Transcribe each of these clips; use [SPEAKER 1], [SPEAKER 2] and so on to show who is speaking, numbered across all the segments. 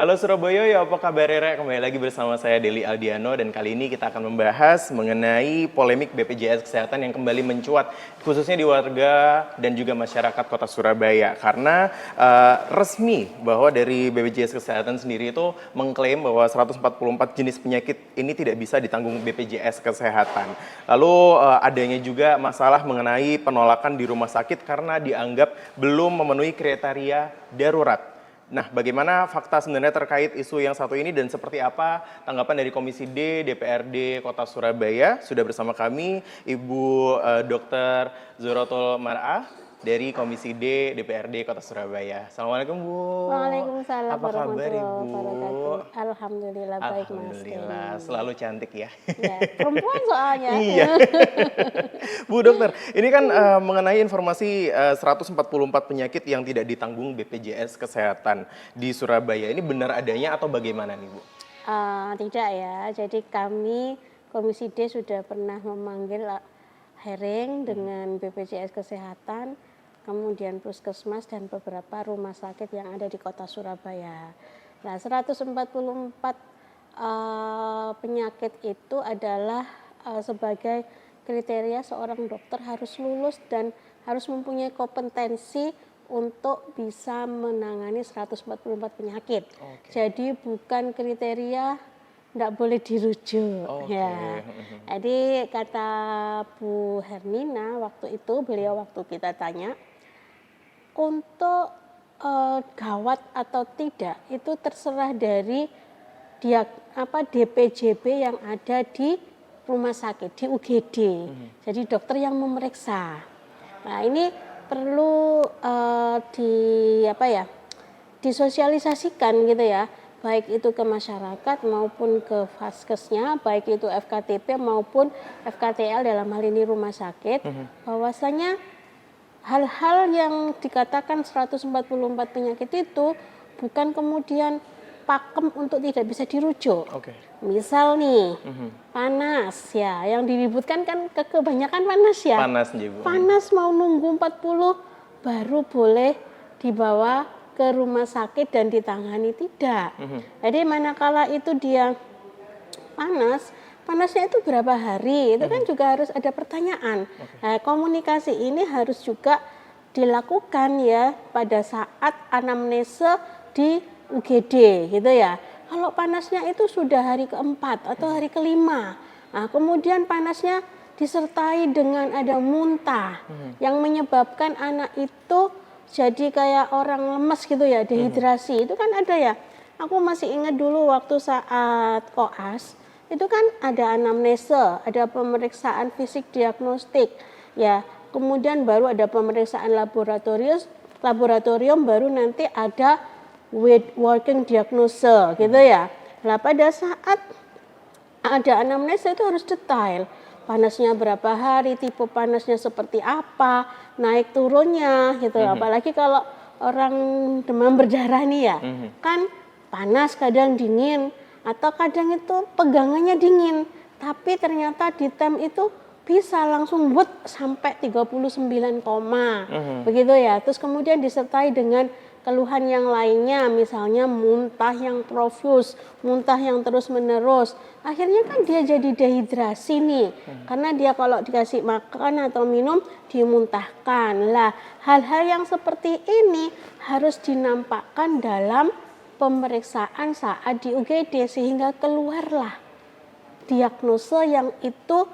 [SPEAKER 1] Halo Surabaya, ya apa kabar Rere? Kembali lagi bersama saya Deli Aldiano dan kali ini kita akan membahas mengenai polemik BPJS Kesehatan yang kembali mencuat khususnya di warga dan juga masyarakat Kota Surabaya karena resmi bahwa dari BPJS Kesehatan sendiri itu mengklaim bahwa 144 jenis penyakit ini tidak bisa ditanggung BPJS Kesehatan. Lalu adanya juga masalah mengenai penolakan di rumah sakit karena dianggap belum memenuhi kriteria darurat. Nah, bagaimana fakta sebenarnya terkait isu yang satu ini dan seperti apa tanggapan dari Komisi D DPRD Kota Surabaya? Sudah bersama kami Ibu Dr. Zuratul Mar'ah dari Komisi D DPRD Kota Surabaya. Assalamualaikum Bu.
[SPEAKER 2] Waalaikumsalam
[SPEAKER 1] Apa kabar
[SPEAKER 2] warahmatullahi
[SPEAKER 1] Ibu?
[SPEAKER 2] wabarakatuh. Alhamdulillah baik Mas.
[SPEAKER 1] Alhamdulillah, selalu cantik ya.
[SPEAKER 2] Ya, perempuan soalnya.
[SPEAKER 1] Iya. Bu Dokter, ini kan mengenai informasi 144 penyakit yang tidak ditanggung BPJS Kesehatan di Surabaya. Ini benar adanya atau bagaimana nih Bu?
[SPEAKER 2] Tidak ya, jadi kami Komisi D sudah pernah memanggil hearing dengan BPJS Kesehatan, kemudian Puskesmas dan beberapa rumah sakit yang ada di Kota Surabaya. Nah, 144 penyakit itu adalah sebagai kriteria seorang dokter harus lulus dan harus mempunyai kompetensi untuk bisa menangani 144 penyakit.
[SPEAKER 1] Oke.
[SPEAKER 2] Jadi bukan kriteria tidak boleh dirujuk.
[SPEAKER 1] Oke.
[SPEAKER 2] Ya. Jadi kata Bu Hermina waktu itu, beliau waktu kita tanya, untuk gawat atau tidak itu terserah dari DPJB yang ada di rumah sakit, di UGD. Jadi dokter yang memeriksa. Nah, ini perlu disosialisasikan gitu ya, baik itu ke masyarakat maupun ke vaskesnya, baik itu FKTP maupun FKTL dalam hal ini rumah sakit, bahwasanya hal-hal yang dikatakan 144 penyakit itu bukan kemudian pakem untuk tidak bisa dirujuk.
[SPEAKER 1] Oke.
[SPEAKER 2] Misal nih, panas ya, yang diributkan kan kebanyakan panas ya.
[SPEAKER 1] Panas nih Bu.
[SPEAKER 2] Panas mau nunggu 40 baru boleh dibawa ke rumah sakit dan ditangani, tidak. Jadi manakala itu dia panasnya itu berapa hari, itu kan juga harus ada pertanyaan. Nah, komunikasi ini harus juga dilakukan ya pada saat anamnese di UGD gitu ya. Kalau panasnya itu sudah hari keempat atau hari kelima, nah kemudian panasnya disertai dengan ada muntah yang menyebabkan anak itu jadi kayak orang lemes gitu ya, dehidrasi. Itu kan ada ya. Aku masih ingat dulu waktu saat koas, itu kan ada anamnese, ada pemeriksaan fisik diagnostik, ya. Kemudian baru ada pemeriksaan laboratorium, baru nanti ada working diagnosis gitu ya. Nah, pada saat ada anamnesa itu harus detail. Panasnya berapa hari, tipe panasnya seperti apa, naik turunnya gitu. Apalagi kalau orang demam berdarah nih ya, kan panas kadang dingin atau kadang itu pegangannya dingin, tapi ternyata di tem itu bisa langsung sampai 39, begitu ya. Terus kemudian disertai dengan keluhan yang lainnya, misalnya muntah yang profus, muntah yang terus-menerus. Akhirnya kan dia jadi dehidrasi nih, karena dia kalau dikasih makan atau minum dimuntahkan. Lah, hal-hal yang seperti ini harus dinampakkan dalam pemeriksaan saat di UGD sehingga keluarlah diagnosa yang itu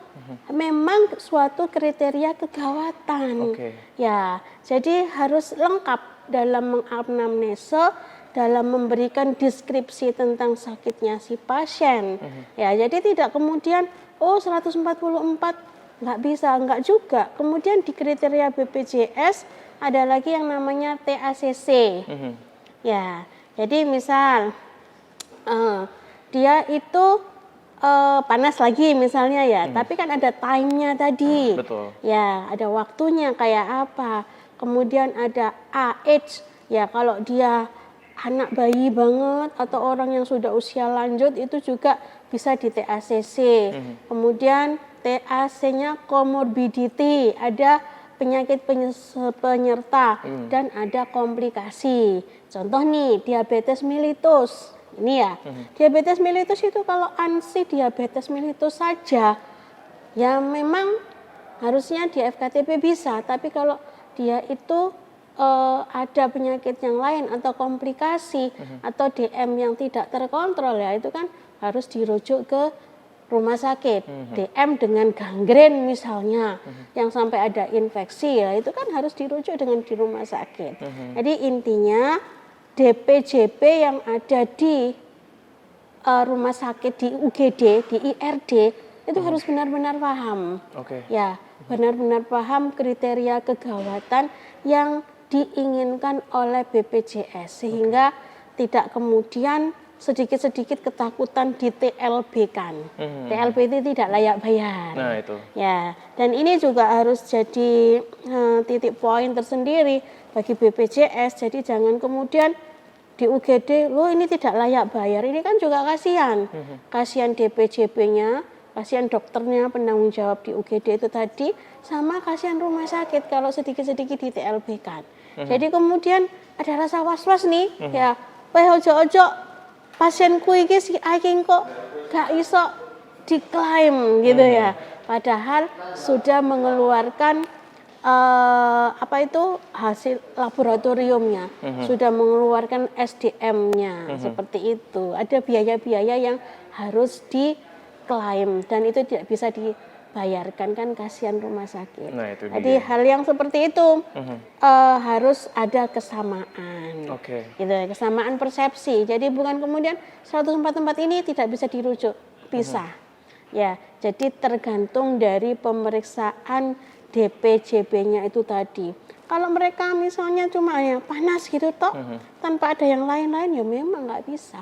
[SPEAKER 2] memang suatu kriteria kegawatan. Ya, jadi harus lengkap dalam menganamnesa, dalam memberikan deskripsi tentang sakitnya si pasien. Ya, jadi tidak kemudian 144 nggak bisa, nggak juga. Kemudian di kriteria BPJS ada lagi yang namanya TACC. Ya, jadi misal dia itu panas lagi misalnya ya, tapi kan ada time-nya tadi.
[SPEAKER 1] Betul.
[SPEAKER 2] Ya, ada waktunya kayak apa. Kemudian ada age, ya kalau dia anak bayi banget atau orang yang sudah usia lanjut itu juga bisa di TACC. Kemudian TAC-nya comorbidity, ada penyakit penyerta dan ada komplikasi. Contoh nih, diabetes mellitus. Ini ya, diabetes mellitus itu kalau ansi diabetes mellitus saja, ya memang harusnya di FKTP bisa, tapi kalau dia itu ada penyakit yang lain atau komplikasi atau DM yang tidak terkontrol ya itu kan harus dirujuk ke rumah sakit. DM dengan gangren misalnya yang sampai ada infeksi ya itu kan harus dirujuk dengan di rumah sakit. Jadi intinya DPJP yang ada di rumah sakit di UGD, di IRD itu harus benar-benar paham. Ya, benar-benar paham kriteria kegawatan yang diinginkan oleh BPJS sehingga tidak kemudian sedikit-sedikit ketakutan di TLB-kan. TLB itu tidak layak bayar.
[SPEAKER 1] Nah, itu.
[SPEAKER 2] Ya, dan ini juga harus jadi titik poin tersendiri bagi BPJS. Jadi jangan kemudian di UGD, lo ini tidak layak bayar. Ini kan juga kasihan. Kasihan DPJP-nya, kasihan dokternya penanggung jawab di UGD itu tadi, sama kasihan rumah sakit kalau sedikit-sedikit di TLB-kan. Jadi kemudian ada rasa was-was nih, ya, ojo-ojo pasienku iki si Aking kok gak iso diklaim gitu ya. Padahal sudah mengeluarkan hasil laboratoriumnya, sudah mengeluarkan SDM-nya seperti itu. Ada biaya-biaya yang harus diklaim dan itu tidak bisa dibayarkan kan kasihan rumah sakit.
[SPEAKER 1] Nah, itu
[SPEAKER 2] jadi hal yang seperti itu harus ada kesamaan, gitu, kesamaan persepsi. Jadi bukan kemudian 104 tempat ini tidak bisa dirujuk, bisa. Ya, jadi tergantung dari pemeriksaan DPJP-nya itu tadi. Kalau mereka misalnya cuma ya panas gitu toh, tanpa ada yang lain-lain ya memang nggak bisa.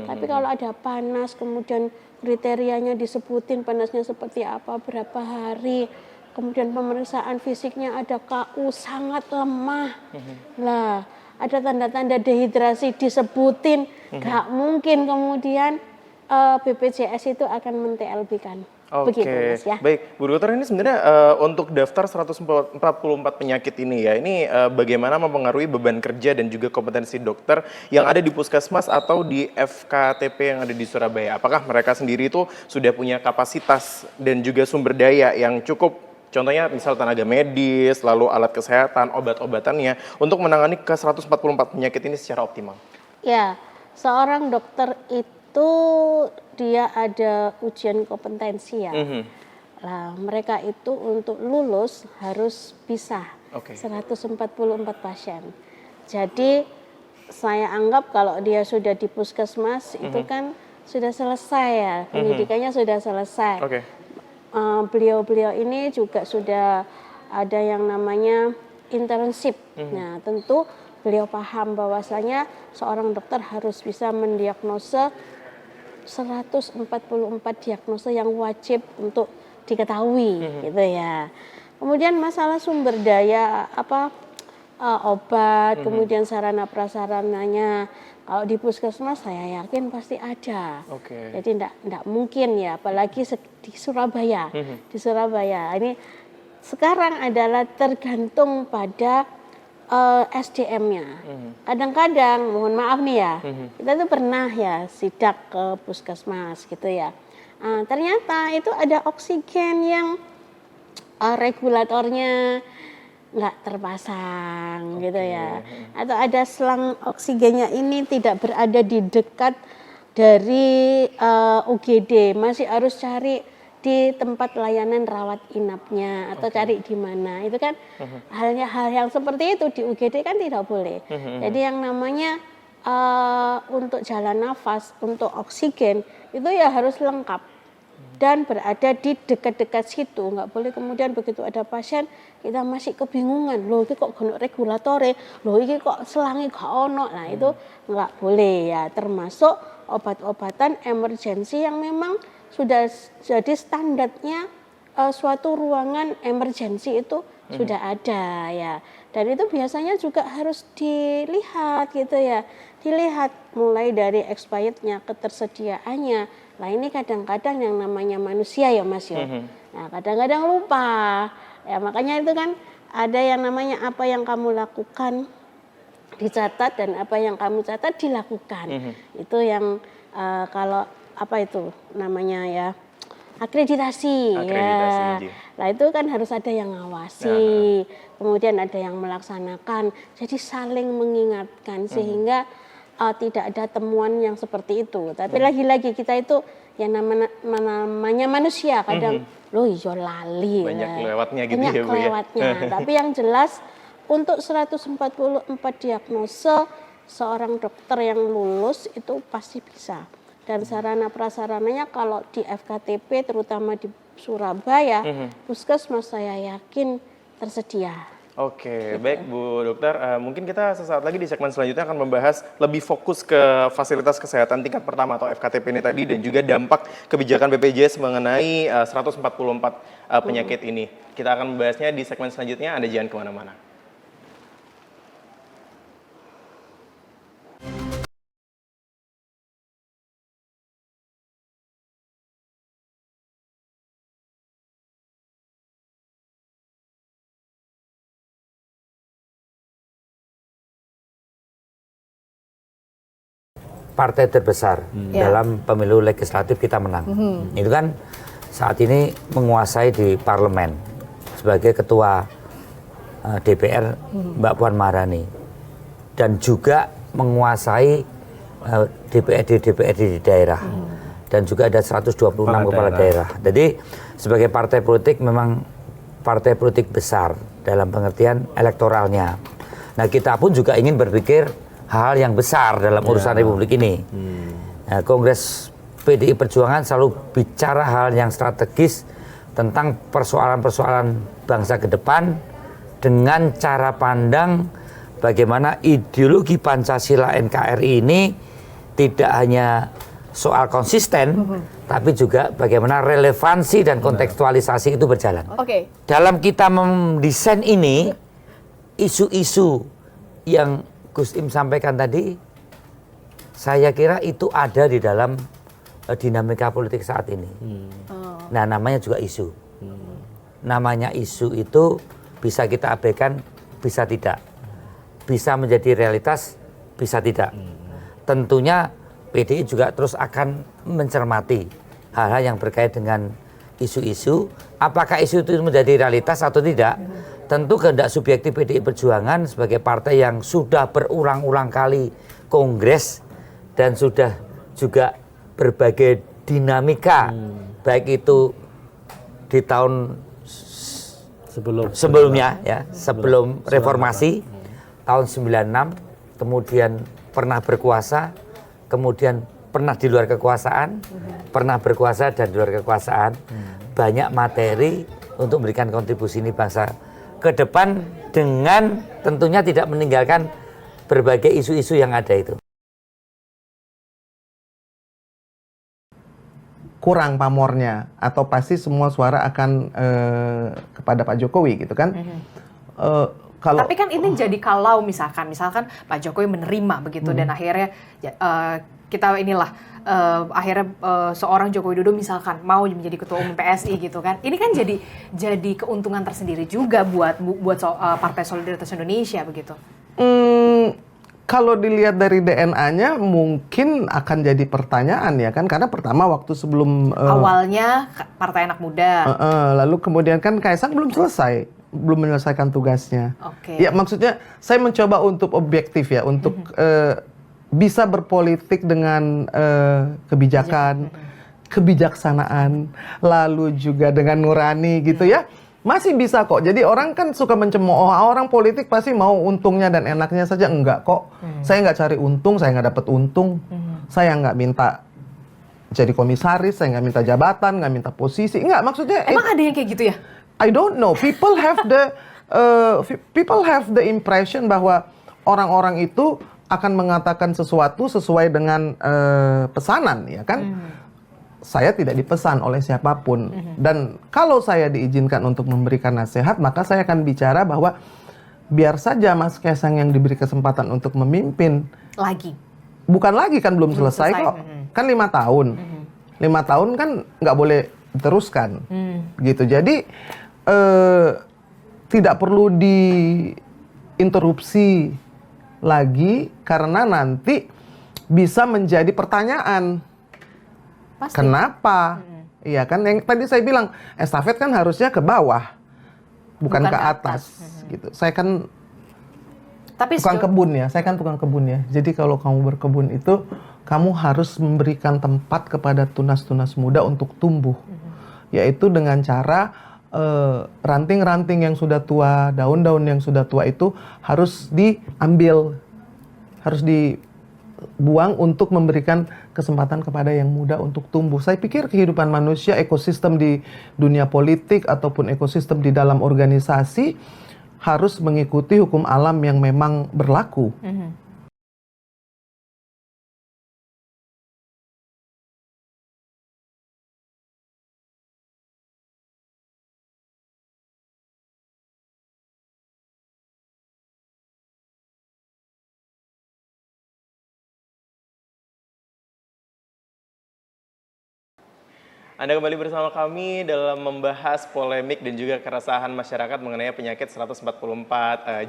[SPEAKER 2] Tapi kalau ada panas, kemudian kriterianya disebutin panasnya seperti apa, berapa hari, kemudian pemeriksaan fisiknya ada KU sangat lemah, lah ada tanda-tanda dehidrasi disebutin, nggak mungkin kemudian BPJS itu akan men-TLB-kan. Begitu, Mas, ya.
[SPEAKER 1] Baik, Bu Dokter, ini sebenarnya untuk daftar 144 penyakit ini ya, ini bagaimana mempengaruhi beban kerja dan juga kompetensi dokter yang ada di puskesmas atau di FKTP yang ada di Surabaya? Apakah mereka sendiri itu sudah punya kapasitas dan juga sumber daya yang cukup, contohnya misal tenaga medis, lalu alat kesehatan, obat-obatannya, untuk menangani ke 144 penyakit ini secara optimal?
[SPEAKER 2] Ya, seorang dokter itu dia ada ujian kompetensi ya. Nah, mereka itu untuk lulus harus bisa 144 pasien. Jadi saya anggap kalau dia sudah di puskesmas itu kan sudah selesai ya, pendidikannya sudah selesai. Beliau-beliau ini juga sudah ada yang namanya internship. Nah, tentu beliau paham bahwasanya seorang dokter harus bisa mendiagnosa 144 diagnosa yang wajib untuk diketahui, gitu ya. Kemudian masalah sumber daya obat, kemudian sarana prasarananya, kalau di puskesmas saya yakin pasti ada. Jadi enggak mungkin ya, apalagi di Surabaya. Di Surabaya ini sekarang adalah tergantung pada SDM-nya. Kadang-kadang, mohon maaf nih ya, kita tuh pernah ya sidak ke puskesmas gitu ya. Ternyata itu ada oksigen yang regulatornya nggak terpasang gitu ya. Atau ada selang oksigennya ini tidak berada di dekat dari UGD, masih harus cari di tempat layanan rawat inapnya atau cari di mana. Itu kan hal yang seperti itu di UGD kan tidak boleh. Jadi yang namanya untuk jalan nafas, untuk oksigen itu ya harus lengkap dan berada di dekat-dekat situ. Nggak boleh kemudian begitu ada pasien kita masih kebingungan, loh ini kok gonok regulatore, loh ini kok selangi gak ono. Nah itu nggak boleh ya, termasuk obat-obatan emergensi yang memang sudah jadi standarnya suatu ruangan emergensi itu sudah ada ya. Dan itu biasanya juga harus dilihat gitu ya. Dilihat mulai dari expirednya, ketersediaannya. Nah ini kadang-kadang yang namanya manusia ya Mas ya. Nah kadang-kadang lupa. Ya makanya itu kan ada yang namanya apa yang kamu lakukan dicatat dan apa yang kamu catat dilakukan. Itu yang kalau apa itu namanya ya akreditasi ya. Nah itu kan harus ada yang ngawasi, kemudian ada yang melaksanakan. Jadi saling mengingatkan sehingga tidak ada temuan yang seperti itu. Tapi lagi-lagi kita itu yang namanya manusia kadang loh iso lali.
[SPEAKER 1] Banyak kelewatnya gitu
[SPEAKER 2] banyak
[SPEAKER 1] ya Bu
[SPEAKER 2] kelewatnya. Tapi yang jelas untuk 144 diagnosa seorang dokter yang lulus itu pasti bisa. Dan sarana prasarananya kalau di FKTP terutama di Surabaya, puskesmas saya yakin tersedia.
[SPEAKER 1] Oke, baik Bu Dokter. Mungkin kita sesaat lagi di segmen selanjutnya akan membahas lebih fokus ke fasilitas kesehatan tingkat pertama atau FKTP ini tadi dan juga dampak kebijakan BPJS mengenai 144 penyakit ini. Kita akan membahasnya di segmen selanjutnya. Anda jangan kemana-mana.
[SPEAKER 3] Partai terbesar dalam pemilu legislatif kita menang. Itu kan saat ini menguasai di parlemen sebagai ketua DPR Mbak Puan Maharani dan juga menguasai DPRD di daerah dan juga ada 126 kepala daerah. Jadi sebagai partai politik memang partai politik besar dalam pengertian elektoralnya. Nah kita pun juga ingin berpikir hal yang besar dalam urusan Republik ini. Nah, Kongres PDI Perjuangan selalu bicara hal yang strategis tentang persoalan-persoalan bangsa ke depan dengan cara pandang bagaimana ideologi Pancasila NKRI ini tidak hanya soal konsisten, tapi juga bagaimana relevansi dan kontekstualisasi itu berjalan. Dalam kita mendesain ini, isu-isu yang Gus Im sampaikan tadi, saya kira itu ada di dalam dinamika politik saat ini. Nah, namanya juga isu. Namanya isu itu bisa kita abaikan, bisa tidak. Bisa menjadi realitas, bisa tidak. Tentunya PDI juga terus akan mencermati hal-hal yang berkait dengan isu-isu. Apakah isu itu menjadi realitas atau tidak? Tentu kehendak subjektif PDI Perjuangan sebagai partai yang sudah berulang-ulang kali kongres dan sudah juga berbagai dinamika, baik itu di tahun sebelumnya ya, sebelum reformasi tahun 96, kemudian pernah berkuasa, kemudian pernah di luar kekuasaan, pernah berkuasa dan di luar kekuasaan, banyak materi untuk memberikan kontribusi ini bangsa ke depan dengan tentunya tidak meninggalkan berbagai isu-isu yang ada itu.
[SPEAKER 4] Kurang pamornya atau pasti semua suara akan kepada Pak Jokowi gitu kan.
[SPEAKER 5] Tapi kan ini jadi kalau misalkan Pak Jokowi menerima begitu dan akhirnya kita akhirnya seorang Joko Widodo misalkan mau menjadi ketua umum PSI gitu kan. Ini kan jadi keuntungan tersendiri juga buat Partai Solidaritas Indonesia begitu.
[SPEAKER 4] Kalau dilihat dari DNA-nya mungkin akan jadi pertanyaan ya kan, karena pertama waktu sebelum
[SPEAKER 5] awalnya Partai Anak Muda.
[SPEAKER 4] Lalu kemudian kan Kaisang belum menyelesaikan tugasnya. Ya maksudnya saya mencoba untuk objektif ya, untuk bisa berpolitik dengan kebijaksanaan, lalu juga dengan nurani gitu ya, masih bisa kok. Jadi orang kan suka mencemooh, orang politik pasti mau untungnya dan enaknya saja. Enggak kok, saya nggak cari untung, saya nggak dapat untung, saya nggak minta jadi komisaris, saya nggak minta jabatan, nggak minta posisi, enggak maksudnya.
[SPEAKER 5] Emang ada yang kayak gitu ya?
[SPEAKER 4] I don't know, people have the impression bahwa orang-orang itu akan mengatakan sesuatu sesuai dengan pesanan, ya kan? Saya tidak dipesan oleh siapapun. Dan kalau saya diizinkan untuk memberikan nasihat, maka saya akan bicara bahwa biar saja Mas Kaisang yang diberi kesempatan untuk memimpin.
[SPEAKER 5] Lagi?
[SPEAKER 4] Bukan lagi, kan belum selesai kok. Kan 5 tahun. 5 tahun kan nggak boleh diteruskan. Gitu. Jadi tidak perlu diinterupsi lagi karena nanti bisa menjadi pertanyaan.
[SPEAKER 5] Pasti.
[SPEAKER 4] Kenapa? Iya kan, yang tadi saya bilang estafet kan harusnya ke bawah, bukan ke atas. Gitu. Saya kan
[SPEAKER 5] Tapi
[SPEAKER 4] tukang kebun ya, saya kan tukang kebun ya. Jadi kalau kamu berkebun itu, kamu harus memberikan tempat kepada tunas-tunas muda untuk tumbuh. Yaitu dengan cara ranting-ranting yang sudah tua, daun-daun yang sudah tua itu harus diambil, harus dibuang untuk memberikan kesempatan kepada yang muda untuk tumbuh. Saya pikir kehidupan manusia, ekosistem di dunia politik ataupun ekosistem di dalam organisasi harus mengikuti hukum alam yang memang berlaku.
[SPEAKER 1] Anda kembali bersama kami dalam membahas polemik dan juga keresahan masyarakat mengenai penyakit 144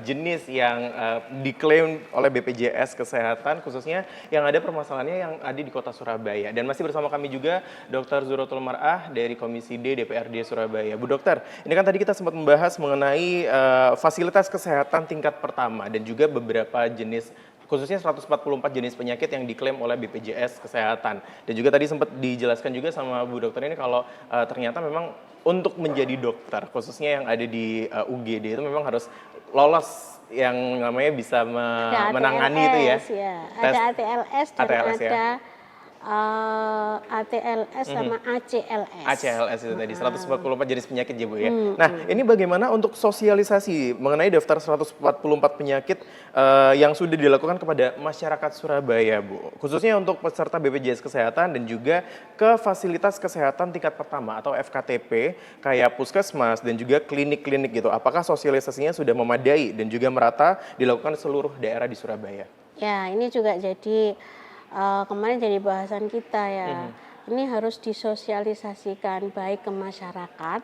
[SPEAKER 1] jenis yang diklaim oleh BPJS Kesehatan, khususnya yang ada permasalahannya yang ada di kota Surabaya. Dan masih bersama kami juga Dr. Zuratul Mar'ah dari Komisi D DPRD Surabaya. Bu Dokter, ini kan tadi kita sempat membahas mengenai fasilitas kesehatan tingkat pertama dan juga beberapa jenis, khususnya 144 jenis penyakit yang diklaim oleh BPJS Kesehatan. Dan juga tadi sempat dijelaskan juga sama Bu Dokter ini kalau ternyata memang untuk menjadi dokter, khususnya yang ada di UGD itu memang harus lolos yang namanya bisa menangani itu ya.
[SPEAKER 2] Ada ATLS dan
[SPEAKER 1] ATLS,
[SPEAKER 2] ada
[SPEAKER 1] ya.
[SPEAKER 2] ATLS sama ACLS.
[SPEAKER 1] ACLS itu tadi, 144 jenis penyakit ya Bu ya. Nah, ini bagaimana untuk sosialisasi mengenai daftar 144 penyakit yang sudah dilakukan kepada masyarakat Surabaya Bu? Khususnya untuk peserta BPJS Kesehatan dan juga ke fasilitas kesehatan tingkat pertama atau FKTP kayak puskesmas dan juga klinik-klinik gitu. Apakah sosialisasinya sudah memadai dan juga merata dilakukan seluruh daerah di Surabaya?
[SPEAKER 2] Ya, ini juga jadi kemarin jadi bahasan kita ya. Ini harus disosialisasikan baik ke masyarakat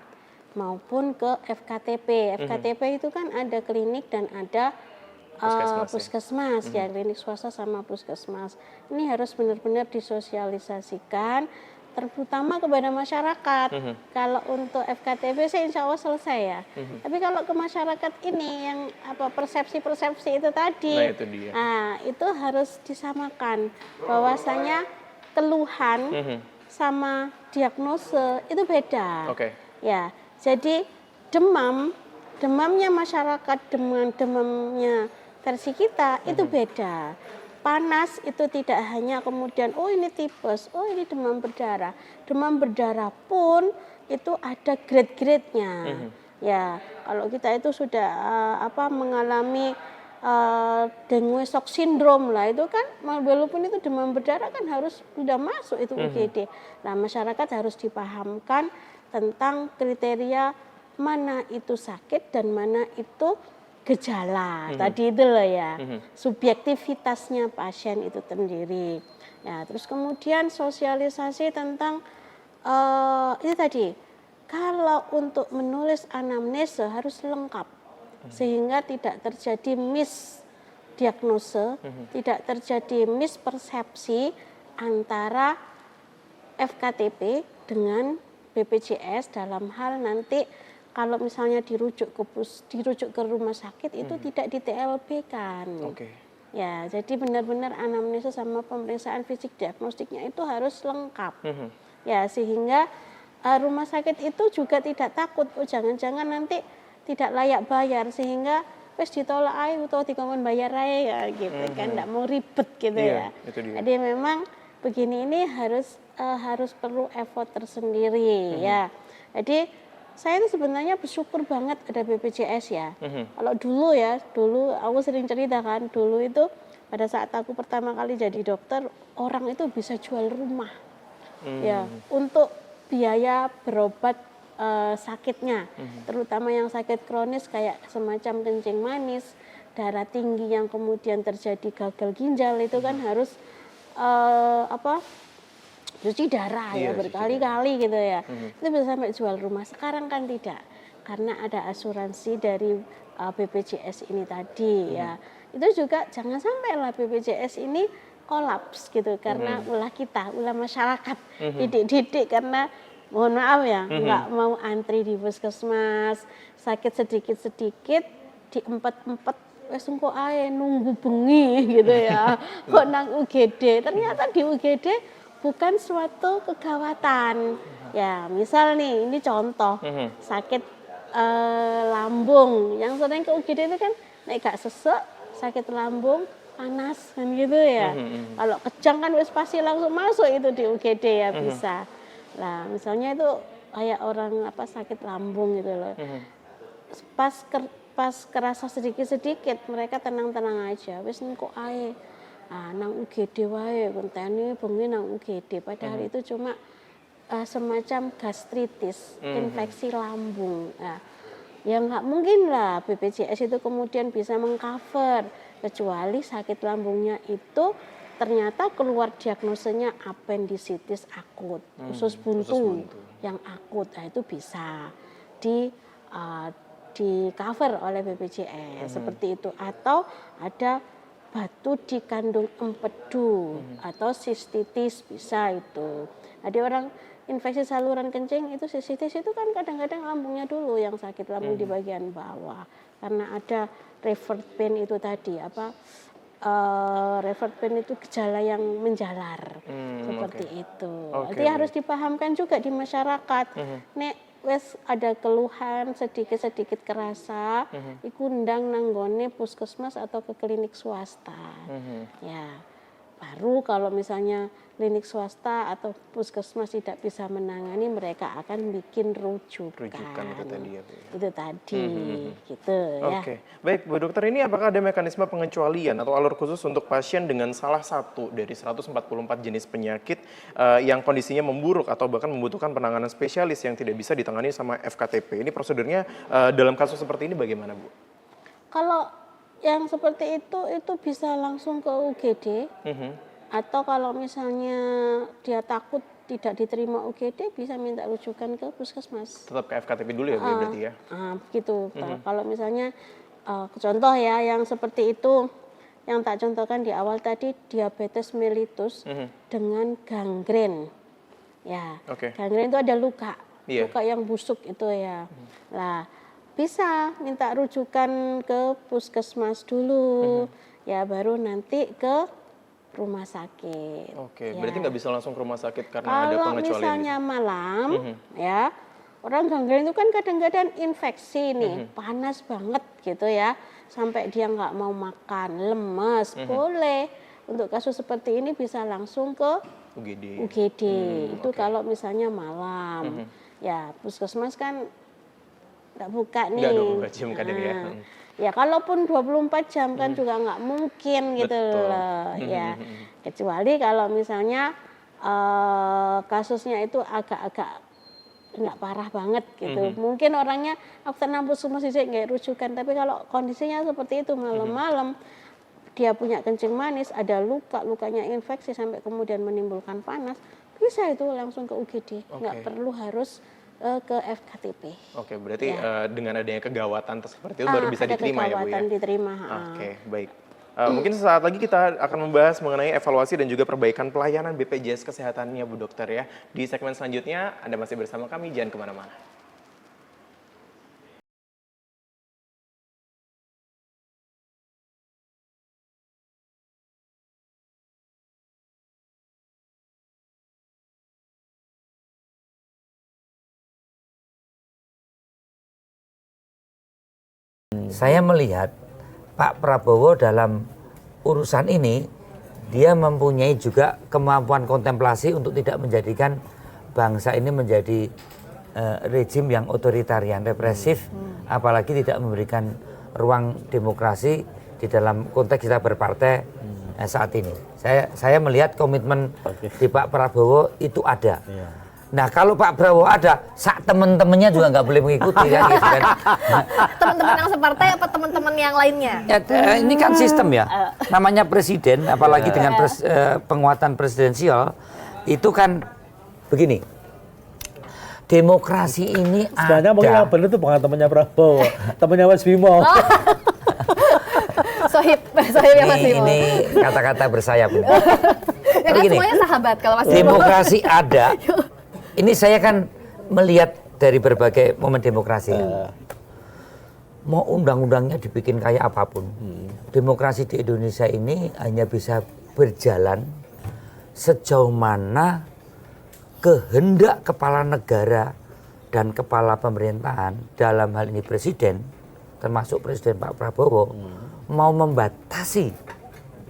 [SPEAKER 2] maupun ke FKTP. FKTP itu kan ada klinik dan ada puskesmas ya, klinik swasta sama puskesmas. Ini harus benar-benar disosialisasikan, terutama kepada masyarakat. Kalau untuk FKTP sih insya Allah selesai ya. Tapi kalau ke masyarakat ini yang persepsi-persepsi itu tadi,
[SPEAKER 1] nah itu dia.
[SPEAKER 2] Itu harus disamakan bahwasanya keluhan sama diagnose itu beda. Ya, jadi demamnya masyarakat dengan demamnya versi kita itu beda. Panas itu tidak hanya kemudian ini tipes, ini demam berdarah. Demam berdarah pun itu ada grade-grade-nya. Ya, kalau kita itu sudah mengalami dengue shock syndrome lah, itu kan walaupun itu demam berdarah kan harus sudah masuk itu UGD. Nah, masyarakat harus dipahamkan tentang kriteria mana itu sakit dan mana itu gejala. Tadi itu loh ya, subjektivitasnya pasien itu sendiri. Ya, terus kemudian sosialisasi tentang ini tadi, kalau untuk menulis anamnese harus lengkap sehingga tidak terjadi misdiagnose, tidak terjadi mispersepsi antara FKTP dengan BPJS dalam hal nanti kalau misalnya dirujuk ke rumah sakit itu tidak di TLB kan. Ya, jadi benar-benar anamnesis sama pemeriksaan fisik diagnostiknya itu harus lengkap. Ya, sehingga rumah sakit itu juga tidak takut jangan-jangan nanti tidak layak bayar sehingga wis ditolak ae utawa dikongkon bayar ae ya gitu kan, enggak mau ribet gitu ya. Jadi memang begini ini harus perlu effort tersendiri ya. Jadi saya itu sebenarnya bersyukur banget ada BPJS ya. Kalau dulu aku sering cerita kan, dulu itu pada saat aku pertama kali jadi dokter, orang itu bisa jual rumah. Ya, untuk biaya berobat sakitnya, terutama yang sakit kronis kayak semacam kencing manis, darah tinggi yang kemudian terjadi gagal ginjal itu kan harus cuci darah ya berkali-kali gitu ya. Itu bisa sampai jual rumah. Sekarang kan tidak, karena ada asuransi dari BPJS ini tadi ya. itu juga jangan sampai lah BPJS ini kolaps gitu karena ulah kita, ulah masyarakat didik-didik karena mohon maaf ya nggak mau antri di puskesmas, sakit sedikit-sedikit diempet-empet wes engko ae nunggu bengi gitu ya. Kok nang UGD, ternyata di UGD bukan suatu kegawatan. Ya, misal nih, ini contoh sakit lambung. Yang sering ke UGD itu kan nek gak sesek, sakit lambung, panas kan gitu ya. Kalau kejang kan wis pasti langsung masuk itu di UGD ya bisa. Nah, misalnya itu kayak orang sakit lambung gitu loh. Pas kerasa sedikit-sedikit mereka tenang-tenang aja. Wis engko ae. Ah, nang UGD wae kontene bengi nang UGD. Padahal itu cuma semacam gastritis, infeksi lambung. Nah, ya nggak mungkin lah BPJS itu kemudian bisa mengcover kecuali sakit lambungnya itu ternyata keluar diagnosenya appendicitis akut, usus buntu yang akut. Nah, itu bisa di cover oleh BPJS seperti itu, atau ada batu di kandung empedu atau sistitis bisa itu. Ada orang infeksi saluran kencing itu sistitis itu kan kadang-kadang lambungnya dulu yang sakit, lambung di bagian bawah karena ada revert pain itu tadi revert pain itu gejala yang menjalar seperti itu. Jadi harus dipahamkan juga di masyarakat. Nek wes ada keluhan sedikit-sedikit kerasa, iku ndang nanggone puskesmas atau ke klinik swasta. Ya, baru kalau misalnya klinik swasta atau puskesmas tidak bisa menangani, mereka akan bikin rujukan itu tadi ya, Bu. Itu tadi, gitu ya.
[SPEAKER 1] Oke, baik Bu Dokter, ini apakah ada mekanisme pengecualian atau alur khusus untuk pasien dengan salah satu dari 144 jenis penyakit yang kondisinya memburuk atau bahkan membutuhkan penanganan spesialis yang tidak bisa ditangani sama FKTP? Ini prosedurnya dalam kasus seperti ini bagaimana, Bu?
[SPEAKER 2] Kalau yang seperti itu bisa langsung ke UGD. Atau kalau misalnya dia takut tidak diterima UGD, bisa minta rujukan ke puskesmas.
[SPEAKER 1] Tetap ke FKTP dulu ya Bu berarti ya?
[SPEAKER 2] Begitu. Kalau misalnya contoh ya yang seperti itu, yang tak contohkan di awal tadi diabetes mellitus dengan gangren. Ya, gangren itu ada luka, luka yang busuk itu ya. Lah bisa minta rujukan ke puskesmas dulu, ya baru nanti ke rumah sakit.
[SPEAKER 1] Oke, berarti nggak bisa langsung ke rumah sakit karena ada
[SPEAKER 2] kalau
[SPEAKER 1] pengecualian. Kalau
[SPEAKER 2] misalnya malam, ya orang gangren itu kan kadang-kadang infeksi nih, panas banget gitu ya, sampai dia nggak mau makan, lemes, boleh. Untuk kasus seperti ini bisa langsung ke UGD. Itu kalau misalnya malam, ya puskesmas kan nggak buka nih.
[SPEAKER 1] Nggak 24 jam kadang ya.
[SPEAKER 2] Ya kalaupun 24 jam kan juga nggak mungkin gitu loh ya. Kecuali kalau misalnya kasusnya itu agak-agak nggak parah banget gitu. Mungkin orangnya aku tenang puskesmas sih nggak rujukan, tapi kalau kondisinya seperti itu malam-malam dia punya kencing manis, ada lukanya infeksi sampai kemudian menimbulkan panas, bisa itu langsung ke UGD. Nggak perlu harus ke FKTP.
[SPEAKER 1] Oke, berarti dengan adanya kegawatan seperti itu baru bisa diterima ya Bu ya?
[SPEAKER 2] Diterima.
[SPEAKER 1] Oke, baik. Mungkin sesaat lagi kita akan membahas mengenai evaluasi dan juga perbaikan pelayanan BPJS Kesehatannya Bu Dokter ya. Di segmen selanjutnya Anda masih bersama kami, jangan kemana-mana.
[SPEAKER 3] Saya melihat Pak Prabowo dalam urusan ini, dia mempunyai juga kemampuan kontemplasi untuk tidak menjadikan bangsa ini menjadi rejim yang otoritarian, represif, apalagi tidak memberikan ruang demokrasi di dalam konteks kita berpartai saat ini. Saya melihat komitmen di Pak Prabowo itu ada. Nah kalau Pak Prabowo ada, teman-temannya juga nggak boleh mengikuti kan gitu kan.
[SPEAKER 5] Teman-teman yang separtai apa teman-teman yang lainnya?
[SPEAKER 3] Ya, ini kan sistem ya. Namanya presiden, apalagi dengan penguatan presidensial, itu kan begini. Demokrasi ini
[SPEAKER 6] sebenarnya mungkin yang benar itu bukan temannya Prabowo, temannya Mas Bimo.
[SPEAKER 5] Sohib ya Mas Bimo.
[SPEAKER 3] Ini kata-kata bersayap.
[SPEAKER 5] Ya kan
[SPEAKER 3] Begini,
[SPEAKER 5] semuanya sahabat kalau Mas Bimo.
[SPEAKER 3] demokrasi ada. Ini saya kan melihat dari berbagai momen demokrasi. Mau undang-undangnya dibikin kayak apapun, demokrasi di Indonesia ini hanya bisa berjalan sejauh mana kehendak kepala negara dan kepala pemerintahan, dalam hal ini presiden, termasuk Presiden Pak Prabowo, mau membatasi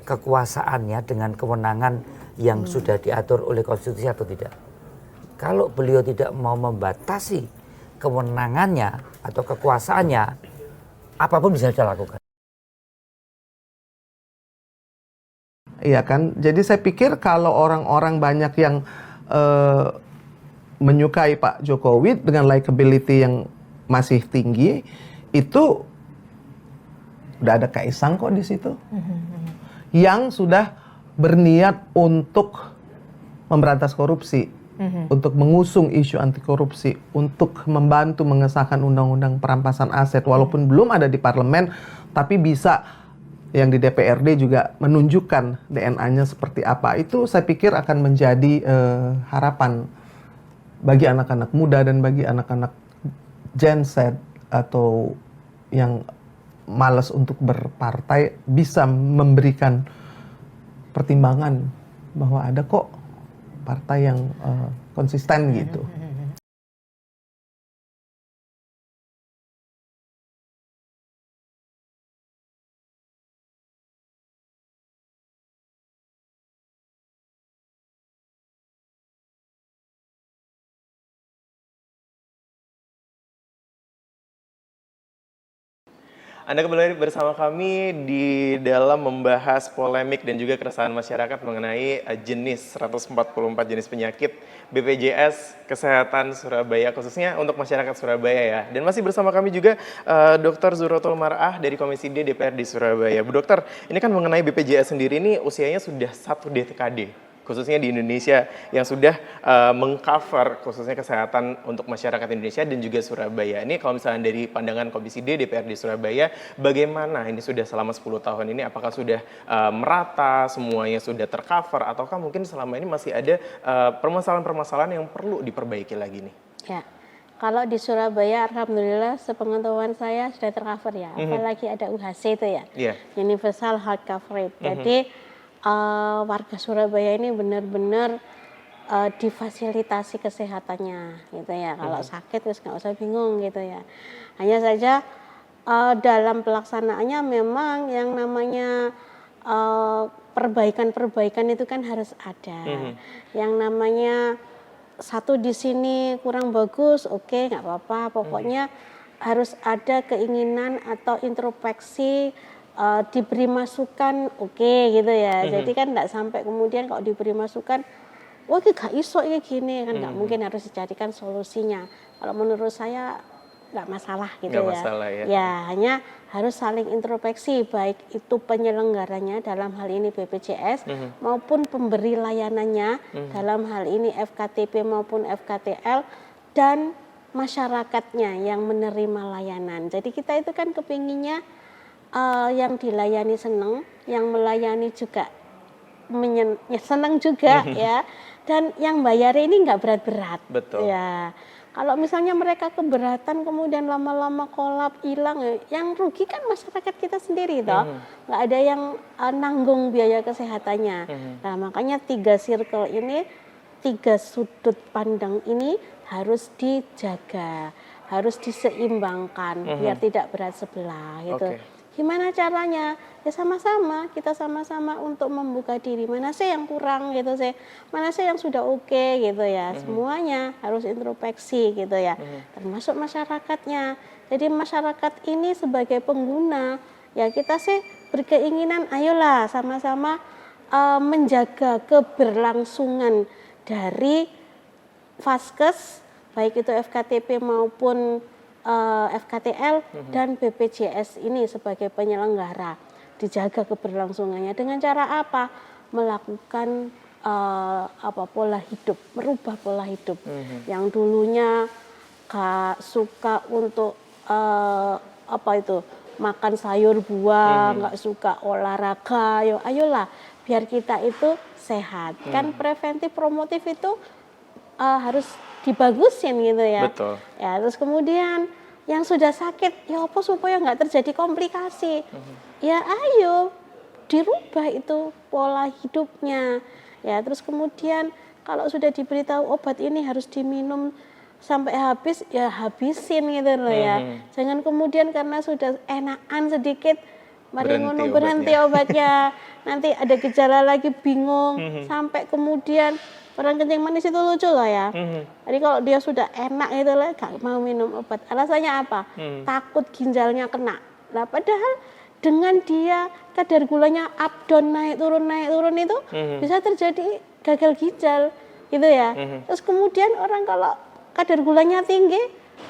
[SPEAKER 3] kekuasaannya dengan kewenangan yang sudah diatur oleh konstitusi atau tidak. Kalau beliau tidak mau membatasi kewenangannya atau kekuasaannya, apapun bisa dilakukan.
[SPEAKER 4] Iya kan, jadi saya pikir kalau orang-orang banyak yang menyukai Pak Jokowi dengan likability yang masih tinggi, itu udah ada Kaisang kok di situ, yang sudah berniat untuk memberantas korupsi, untuk mengusung isu anti korupsi, untuk membantu mengesahkan undang-undang perampasan aset, walaupun belum ada di parlemen, tapi bisa yang di DPRD juga menunjukkan DNA-nya seperti apa. Itu saya pikir akan menjadi harapan bagi anak-anak muda dan bagi anak-anak Gen Z atau yang malas untuk berpartai, bisa memberikan pertimbangan bahwa ada kok partai yang konsisten gitu.
[SPEAKER 1] Anda kembali bersama kami di dalam membahas polemik dan juga keresahan masyarakat mengenai jenis 144 jenis penyakit BPJS Kesehatan Surabaya, khususnya untuk masyarakat Surabaya ya. Dan masih bersama kami juga Dr. Zuhrotul Mar'ah dari Komisi D DPRD Surabaya. Bu Dokter, ini kan mengenai BPJS sendiri ini usianya sudah 1 dekade. Khususnya di Indonesia yang sudah mengcover khususnya kesehatan untuk masyarakat Indonesia dan juga Surabaya. Ini kalau misalnya dari pandangan Komisi D DPRD Surabaya, bagaimana ini sudah selama 10 tahun ini, apakah sudah merata, semuanya sudah tercover, ataukah mungkin selama ini masih ada permasalahan-permasalahan yang perlu diperbaiki lagi nih?
[SPEAKER 2] Ya, kalau di Surabaya, alhamdulillah sepengetahuan saya sudah tercover ya. Apalagi ada UHC itu ya, Universal Health Coverage. Jadi warga Surabaya ini benar-benar difasilitasi kesehatannya gitu ya. Kalau sakit terus nggak usah bingung gitu ya. Hanya saja dalam pelaksanaannya memang yang namanya perbaikan-perbaikan itu kan harus ada. Yang namanya satu di sini kurang bagus, oke, nggak apa-apa. Pokoknya harus ada keinginan atau introspeksi, diberi masukan, oke, gitu ya. Jadi kan nggak sampai kemudian kalau diberi masukan, wah ini gak iso ini gini kan, nggak mungkin, harus dicarikan solusinya. Kalau menurut saya nggak masalah gitu
[SPEAKER 1] Nggak
[SPEAKER 2] ya.
[SPEAKER 1] masalah ya.
[SPEAKER 2] Ya hanya harus saling introspeksi, baik itu penyelenggaranya dalam hal ini BPJS maupun pemberi layanannya dalam hal ini FKTP maupun FKTL, dan masyarakatnya yang menerima layanan. Jadi kita itu kan kepinginnya yang dilayani seneng, yang melayani juga seneng juga ya, dan yang bayar ini nggak berat-berat.
[SPEAKER 1] Betul.
[SPEAKER 2] Ya, kalau misalnya mereka keberatan kemudian lama-lama kolap hilang, yang rugi kan masyarakat kita sendiri toh, nggak ada yang nanggung biaya kesehatannya. Nah makanya 3 circle ini, 3 sudut pandang ini harus dijaga, harus diseimbangkan biar tidak berat sebelah gitu. Gimana caranya? Ya sama-sama, kita sama-sama untuk membuka diri. Mana sih yang kurang gitu sih? Mana sih yang sudah oke gitu ya? Semuanya harus introspeksi gitu ya. Termasuk masyarakatnya. Jadi masyarakat ini sebagai pengguna, ya kita sih berkeinginan ayolah sama-sama menjaga keberlangsungan dari Vaskes, baik itu FKTP maupun FKTL dan BPJS ini sebagai penyelenggara, dijaga keberlangsungannya dengan cara apa? Melakukan pola hidup, merubah pola hidup. Yang dulunya suka untuk makan sayur buah, nggak suka olahraga, yo ayolah biar kita itu sehat. Kan preventif promotif itu harus dibagusin gitu ya.
[SPEAKER 1] Betul.
[SPEAKER 2] Ya terus kemudian yang sudah sakit, ya apa supaya nggak terjadi komplikasi? Ya ayo dirubah itu pola hidupnya. Ya terus kemudian kalau sudah diberitahu obat ini harus diminum sampai habis, ya habisin gitu loh ya. Jangan kemudian karena sudah enakan sedikit, mari ngono berhenti obatnya. Nanti ada gejala lagi bingung, sampai kemudian orang kencing manis itu lucu loh ya. Jadi kalau dia sudah enak gitu loh, gak mau minum obat. Alasannya apa? Takut ginjalnya kena. Nah padahal dengan dia kadar gulanya up down naik turun itu bisa terjadi gagal ginjal gitu ya. Terus kemudian orang kalau kadar gulanya tinggi,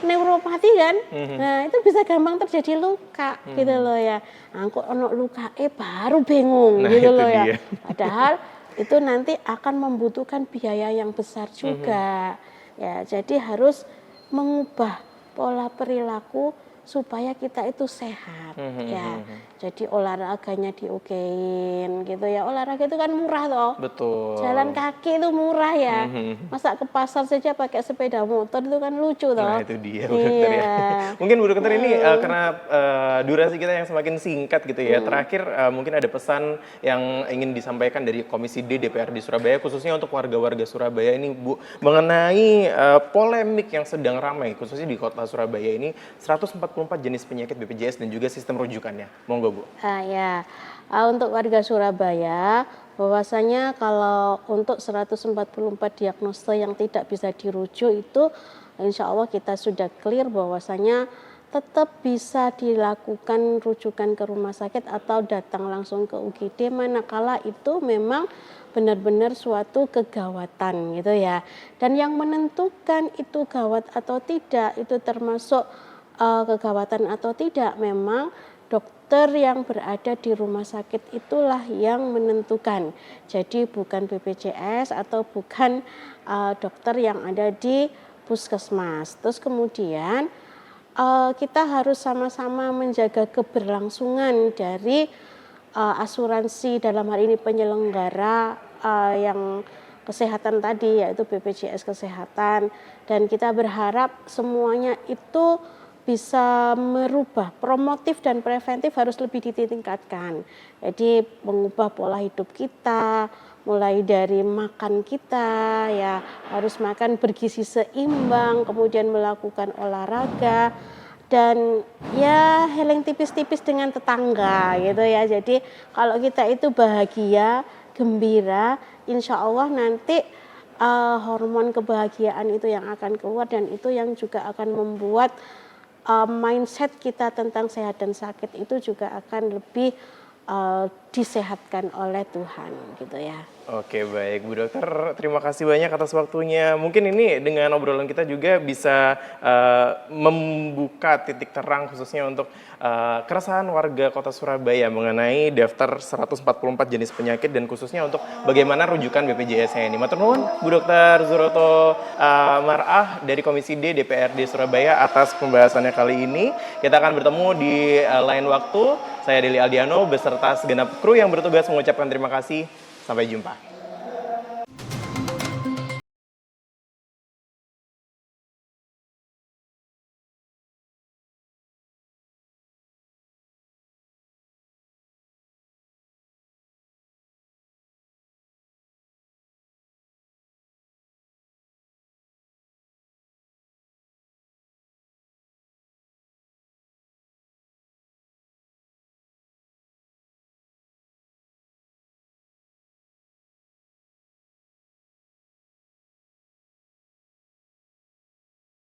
[SPEAKER 2] neuropati kan, nah itu bisa gampang terjadi luka gitu loh ya. Nah, kok ono luka, baru bingung gitu loh ya. Padahal itu nanti akan membutuhkan biaya yang besar juga. Ya, jadi harus mengubah pola perilaku supaya kita itu sehat ya. Jadi olahraganya diokein gitu ya. Olahraga itu kan murah toh.
[SPEAKER 1] Betul.
[SPEAKER 2] Jalan kaki itu murah ya. Masa ke pasar saja pakai sepeda motor itu kan lucu toh.
[SPEAKER 1] Nah itu dia Bu Dokter ya. Mungkin Bu Dokter ini karena durasi kita yang semakin singkat gitu ya. Terakhir mungkin ada pesan yang ingin disampaikan dari Komisi D DPRD Surabaya khususnya untuk warga-warga Surabaya ini Bu, mengenai polemik yang sedang ramai khususnya di kota Surabaya ini 144 jenis penyakit BPJS dan juga sistem rujukannya. Monggo Bu.
[SPEAKER 2] Untuk warga Surabaya bahwasanya kalau untuk 144 diagnosa yang tidak bisa dirujuk itu insya Allah kita sudah clear bahwasanya tetap bisa dilakukan rujukan ke rumah sakit atau datang langsung ke UGD manakala itu memang benar-benar suatu kegawatan gitu ya. Dan yang menentukan itu gawat atau tidak itu termasuk kegawatan atau tidak memang dokter yang berada di rumah sakit itulah yang menentukan. Jadi bukan BPJS atau bukan dokter yang ada di puskesmas. Terus kemudian kita harus sama-sama menjaga keberlangsungan dari asuransi dalam hal ini penyelenggara yang kesehatan tadi yaitu BPJS Kesehatan, dan kita berharap semuanya itu bisa merubah. Promotif dan preventif harus lebih ditingkatkan. Jadi mengubah pola hidup kita, mulai dari makan kita ya harus makan bergizi seimbang, kemudian melakukan olahraga dan ya healing tipis-tipis dengan tetangga gitu ya. Jadi kalau kita itu bahagia, gembira, insya Allah nanti hormon kebahagiaan itu yang akan keluar dan itu yang juga akan membuat mindset kita tentang sehat dan sakit itu juga akan lebih disehatkan oleh Tuhan gitu ya.
[SPEAKER 1] Oke baik Bu Dokter, terima kasih banyak atas waktunya. Mungkin ini dengan obrolan kita juga bisa membuka titik terang khususnya untuk keresahan warga kota Surabaya mengenai daftar 144 jenis penyakit dan khususnya untuk bagaimana rujukan BPJS-nya ini. Matur nuwun Bu Dokter Zuroto Mar'ah dari Komisi D DPRD Surabaya atas pembahasannya kali ini. Kita akan bertemu di lain waktu. Saya Deli Aldiano beserta segenap kru yang bertugas mengucapkan terima kasih. Sampai jumpa.